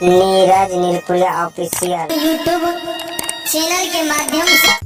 Neeraj नीलपुरिया official YouTube channel के माध्यम से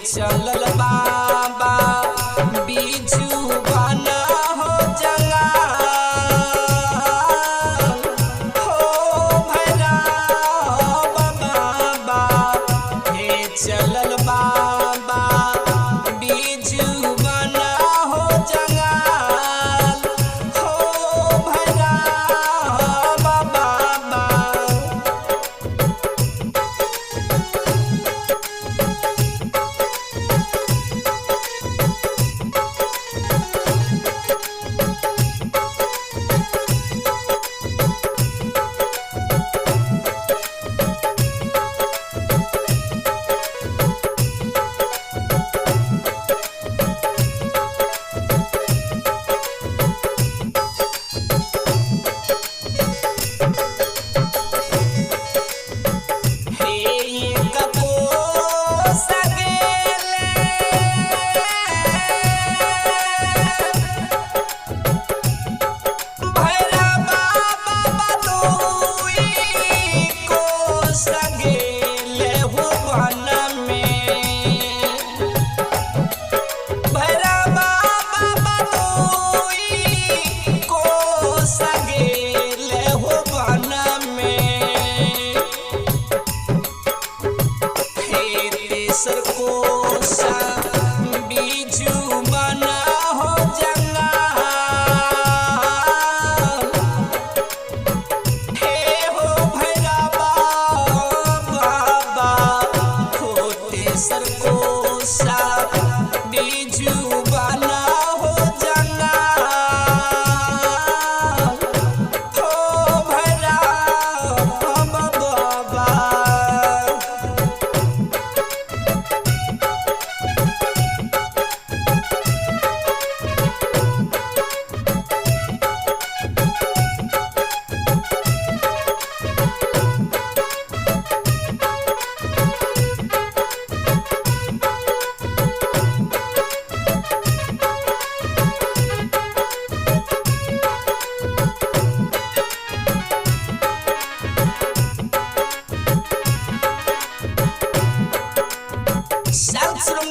चलल बाबा बीजू बना हो जंगाल हो भैरा बाबा हे चलल बाबा बीजू बना हो जंगाल हो भैरा बाबा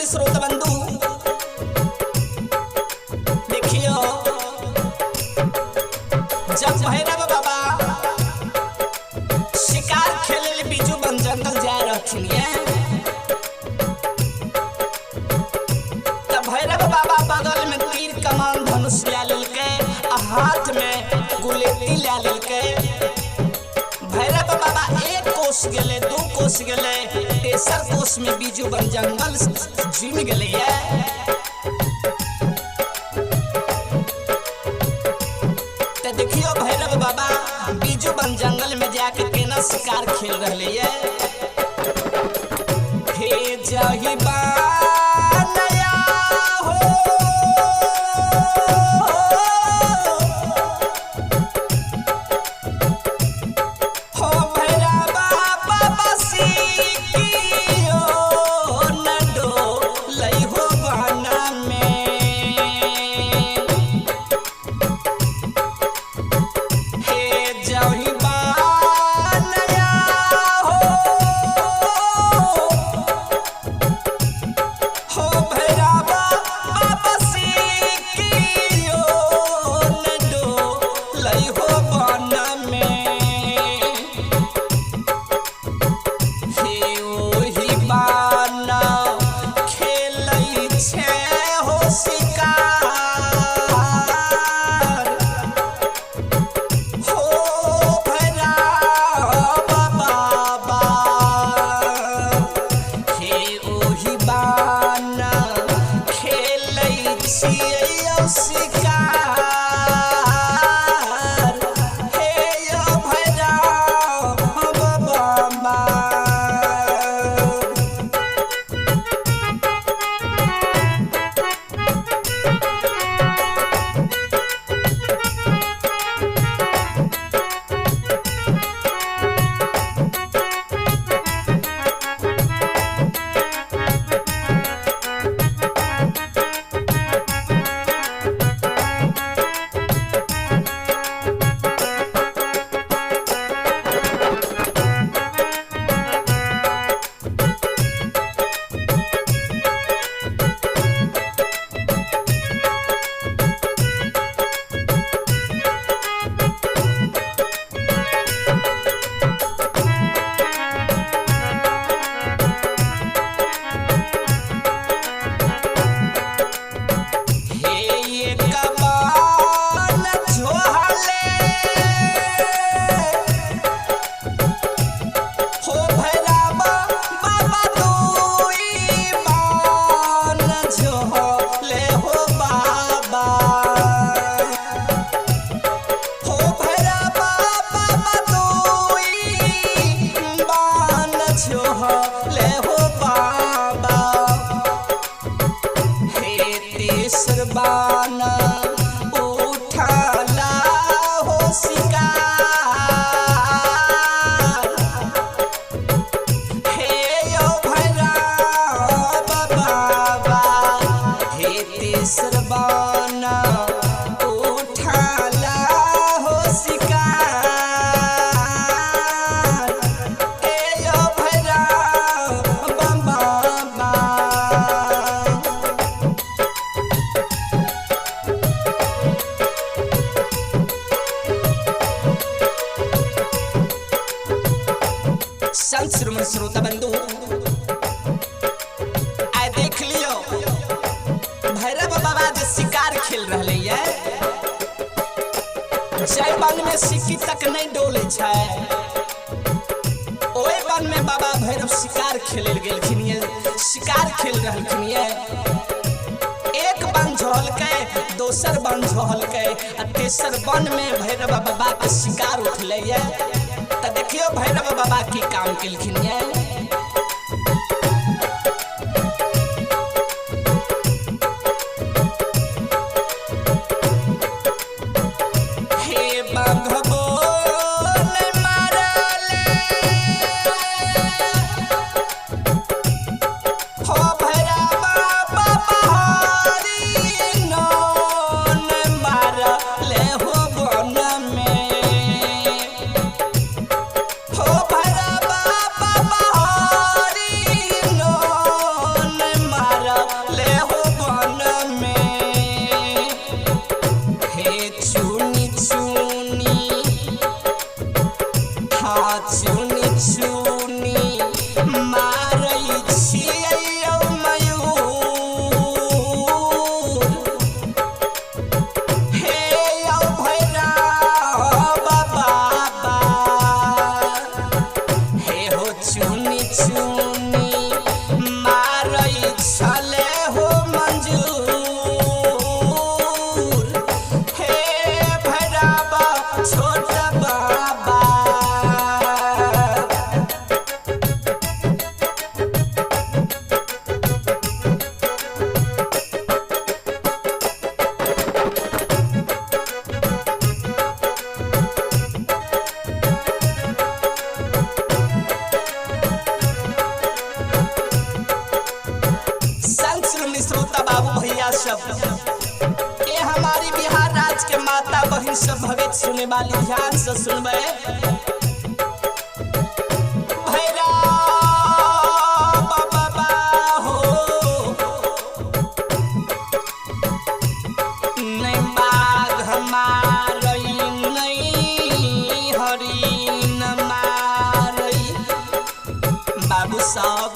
श्रोता बंधु देखियो, जब भैरव बाबा शिकार खेले बीजू बन जंगल जा रहथिन तब भैरव बाबा बगल में तीर कमान धनुष ले लेलके आ हाथ में गुलेती ले लेलके। भैरव बाबा एक कोस गेले, दू कोस गेले, तेसर कोस में बीजू बन जंगल जिम गेले है। तो देखियो भैरव बाबा बीजू बन जंगल में जाके केना शिकार खेल रहे है। हे जही बानया हो शिकार हे यो भैरव बाबा। सरबाना उठाला हो शिकार हे यो भैरव बाबा। हे सरबाना उठाला हो शिकार हे यो भैरव बाबा। संत श्रीमन श्रोता बंधु आए देख लियो भैरव बाबा जो शिकार खेल रहे है जय वन में सिक्की तक नहीं डोले छै ओए वन में बाबा भैरव शिकार खेले गेलखिन शिकार खेल रहलखिन एक बन झोल के दोसर बन झोल के तेसर बन में भैरव बाबा के शिकार उठले तो देखियो भैरव बाबा की काम केलखिन हे बाघबो ने मारले हो भैरव बाबा हरी नो ने मारले हो वन में हो भैरव बाबा हरी नो ने मारले हो वन में हे चुनी चुनी हाँ चुनी चुनी मारै छियै मयूर हे यौ भैरव बाबा। हे हो चुनी चुनी मारै छले हो मंजूर हे भैरव छोट बाबा। संत श्रीमन श्रोता बाबू भैया सब ये हमारी बिहार राज्य के माता बहन सब भगत सुने वाली ध्यान से सुनबे भैरव बाबा हो नहीं बाघ मारई नहीं हरिण मारई बाबू सब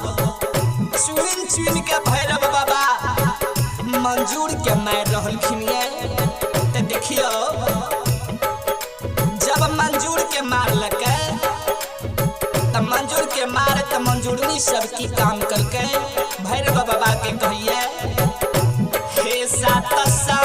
चुन चुन के भैरव बाबा मंजूर के मार रहलखिन तो देखियो जब मंजूर के मारलक तब मंजूर के मारे तो मंजूरनी सबकी काम करके भैरव बाबा के कहिए हे सात सा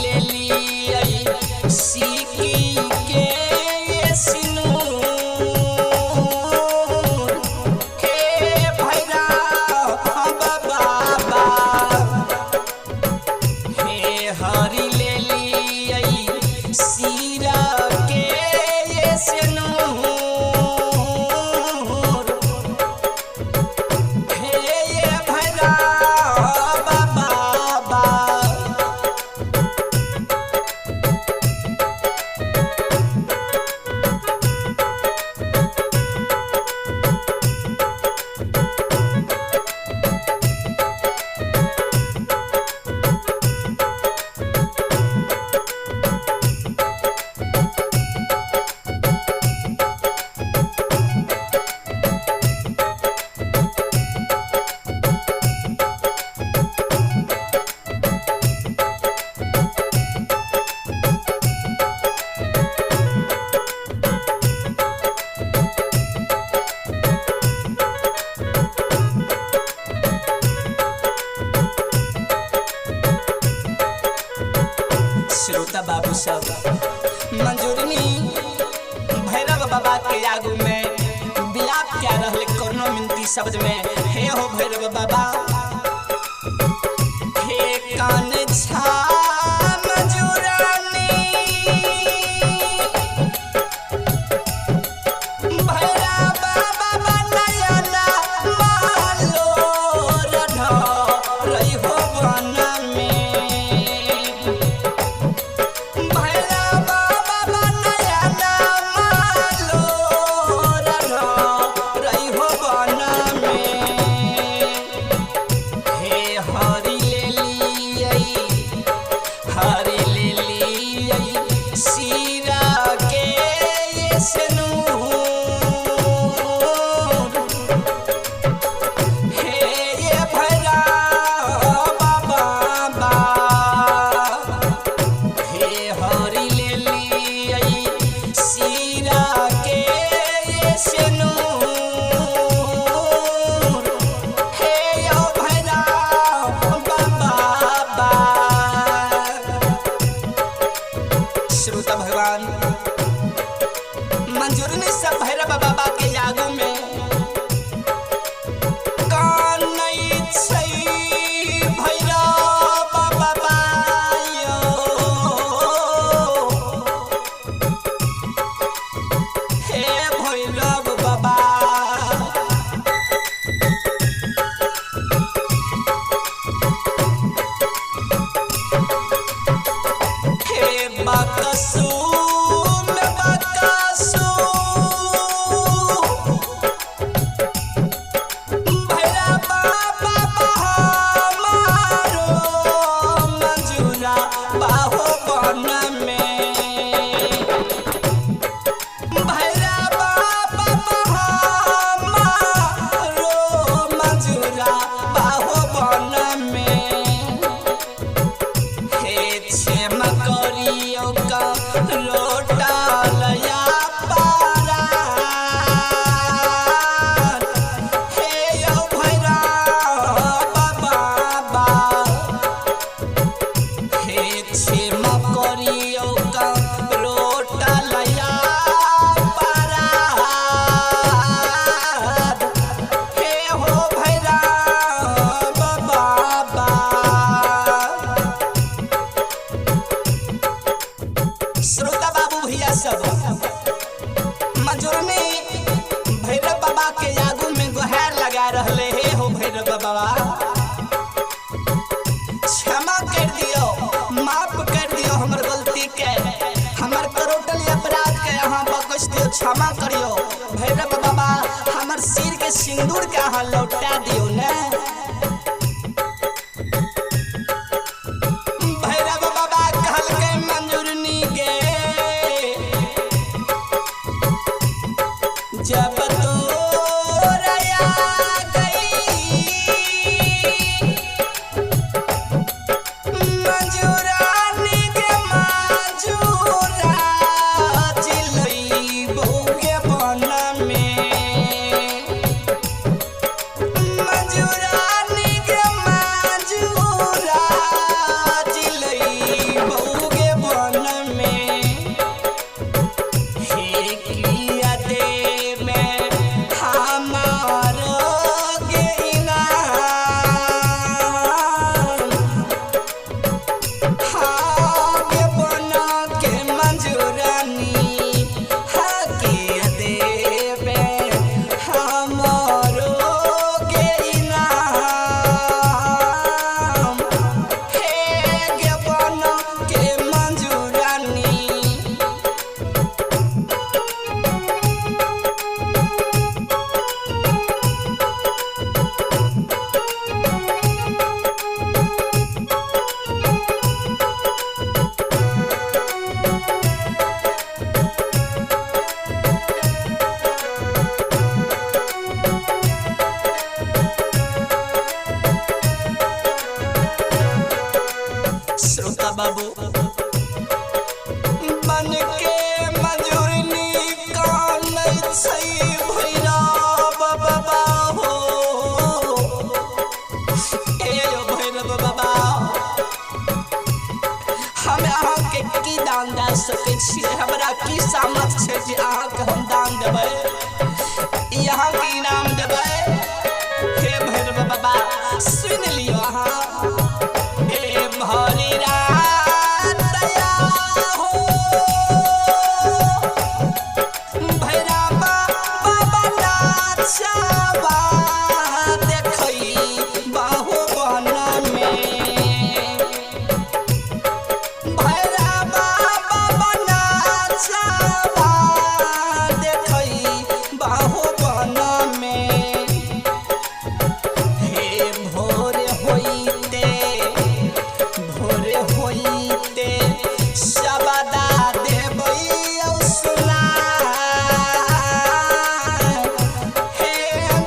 ले ली सीकी के सिनूर हे भैरा बाबा हे हरी ले ली सीरा के सिनूर हे भैरा बाबा श्रोता बाबू सब मंजूरनी भैरव बाबा के आगू में बिलाप क्या रहले कोनो मिनती शब्द में हे हो भैरव बाबा हे कान छा मंजूरानी भैरव बाबा नयना मालो रढ़ रही हो बना में श्रोता भगवान मंजूरनी सब भैरव बाबा के आगू में कान नहीं छै भैरव बाबा हे भैरव बाबा बकसू में बकसू भैरा बाबा हमारो मंजूरा बाहो बन में भैरा बाबा हमारो मंजूरा बाहो बन में हे छे करियो का लोटा लया पारा हे यो भैरा बाबा हे छे करियो का लोटा लया पारा हे हो भैरा बाबा श्रोता बाबू भैया सब मंजूरनी भैरव बाबा के आगू में गुहार लगा रहले हे हो भैरव बाबा क्षमा कर दियो माफ कर दियो हमर गलती के हमर करोटल अपराध के अहाँ बख्श दियो क्षमा करियो भैरव बाबा हमर सिर के सिंदूर के अहाँ लौटा दियो ने भैरव बाबा कहल के मंजूरनी के जब तोरया गई मंजूरानी के मंजूरा चिलई बहुके बन में मंजूरा दान दे सकै छियै। हमरा की सामर्थ छै जे अहाँके हम दान देबै, यहाँ के इनाम देबै। हे भैरव बाबा सुन लियो अहाँ। हे भरी रात दया हो भैरव बाबा नाचबा देखै बाहु बन में। भैरव बाबा नाचबा देखै बाहु बन में। हे भोर होइते सबदा देबै औ सुना। हे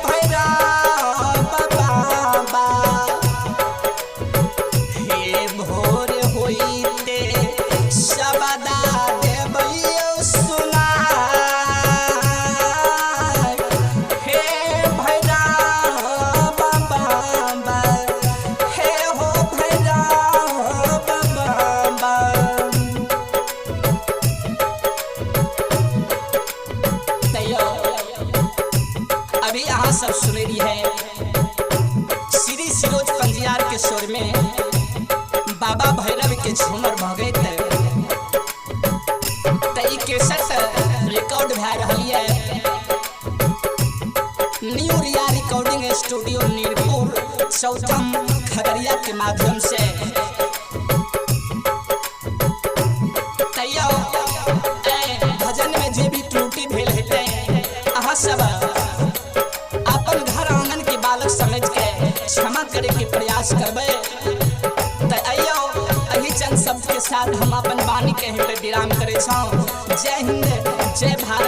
भैरव बाबा हे भोर होइते सबदा देबै औ सुना। हे भैरव बाबा हे हो भैरव बाबा। तैयो अभी अहाँ सब सुनेली है श्री सिरोज पंजियार के स्वर में बाबा भैरव के झूमर भगैत। त ई केसट रिकॉर्ड भए रहल है न्यू रिया रिकॉर्डिंग स्टूडियो नीरपुर चौथम खगड़िया के माध्यम से। तैयो भजन में जे भी त्रुटि भेल हेतै अहाँ सब अपन घर आंगन के बालक समझ के क्षमा करे के प्रयास करबै। त अइयो अही चंद शब्द के साथ हम अपन वाणी के विराम करे छौ। जय हिंद जय भारत।